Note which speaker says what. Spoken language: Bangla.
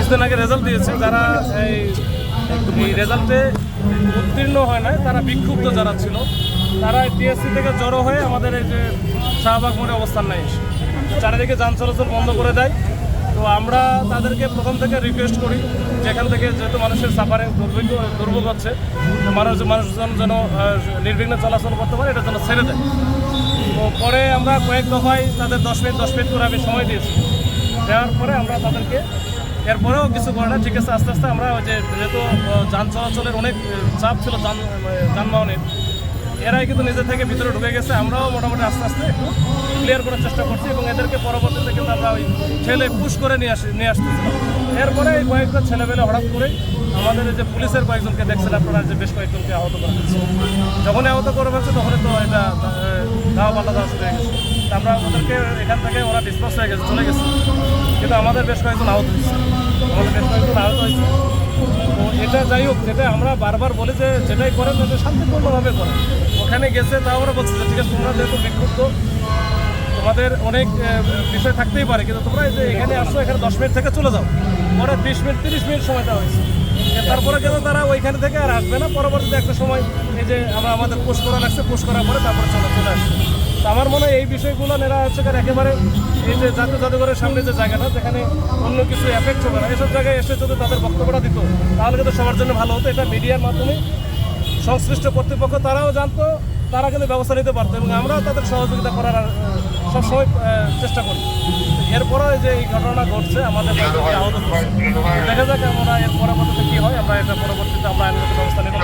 Speaker 1: কিছুদিন আগে রেজাল্ট দিয়েছে, যারা এই রেজাল্টে উত্তীর্ণ হয় নাই, তারা বিক্ষুব্ধ যারা ছিল, তারা টিএসসি থেকে জড়ো হয়ে আমাদের এই যে শাহবাগ মোড়ে অবস্থান নেয়, চারিদিকে যান চলাচল বন্ধ করে দেয়। তো আমরা তাদেরকে প্রথম থেকে রিকোয়েস্ট করি, যেখান থেকে যেহেতু মানুষের সাফারিং দুর্ভোগ হচ্ছে, মানুষজন যেন নির্বিঘ্নে চলাচল করতে পারে, এটা যেন ছেড়ে দেয়। তো পরে আমরা কয়েক দফায় তাদের 10 মিনিট করে আমি সময় দিয়েছি। দেওয়ার পরে আমরা তাদেরকে এরপরেও কিছু করে না, ঠিক আছে, আস্তে আস্তে আমরা ওই যে যেহেতু যান চলাচলের অনেক চাপ ছিল যানবাহনের, এরাই কিন্তু নিজে থেকে ভিতরে ঢুকে গেছে। আমরাও মোটামুটি আস্তে আস্তে একটু ক্লিয়ার করার চেষ্টা করছি এবং এদেরকে পরবর্তীতে কিন্তু আমরা ওই ঠেলে পুশ করে নিয়ে আসতেছিলাম। এরপরে এই কয়েকটা ছেলেমেলে হঠাৎ করে আমাদের যে পুলিশের কয়েকজনকে দেখছেন আপনারা, যে বেশ কয়েকজনকে আহত করা হয়েছে। যখনই আহত করে ফেলছে তখনই তো এটা ধাওয়া পাল্টা দেওয়া শুরু হয়ে গেছে। আমরা ওদেরকে এখান থেকে ওরা ডিসপাস হয়ে গেছে, চলে গেছে, কিন্তু আমাদের বেশ কয়েকজন আহত হয়েছে। তো এটা যাই হোক, যেটা আমরা বারবার বলি যে যেটাই করেন সেটা শান্তিপূর্ণভাবে করেন। ওখানে গেছে তা আমরা বলছি যে ঠিক আছে, তোমরা যেহেতু বিক্ষুব্ধ, তোমাদের অনেক বিষয় থাকতেই পারে, কিন্তু তোমরা এই যে এখানে আসছো, এখানে 10 মিনিট থেকে চলে যাও। পরে 20 মিনিট 30 মিনিট সময় দেওয়া হয়েছে। তারপরে কিন্তু তারা ওইখানে থেকে আর আসবে না। পরবর্তীতে একটা সময় এই যে আমরা আমাদের পোস্ট করা লাগছে, পোস্ট করার পরে তারপরে চলে আসবে। তো আমার মনে হয় এই বিষয়গুলো নেওয়া হচ্ছে, কারণ একেবারে এই যে জাতীয় জাদুঘরের সামনে যে জায়গাটা, যেখানে অন্য কিছু এফেক্ট হবে না, এসব জায়গায় এসে যদি তাদের বক্তব্যটা দিত তাহলে কিন্তু সবার জন্য ভালো হতো। এটা মিডিয়ার মাধ্যমে সংশ্লিষ্ট কর্তৃপক্ষ তারাও জানতো, তারা কিন্তু ব্যবস্থা নিতে পারতো এবং আমরাও তাদের সহযোগিতা করার সবসময় চেষ্টা করি। এরপরেও যে এই ঘটনা ঘটছে, আমাদের আহত করছে, দেখা যাক আমরা এর পরবর্তীতে কী হয়। আমরা এটা পরবর্তীতে আমরা আইনগত ব্যবস্থা নিতে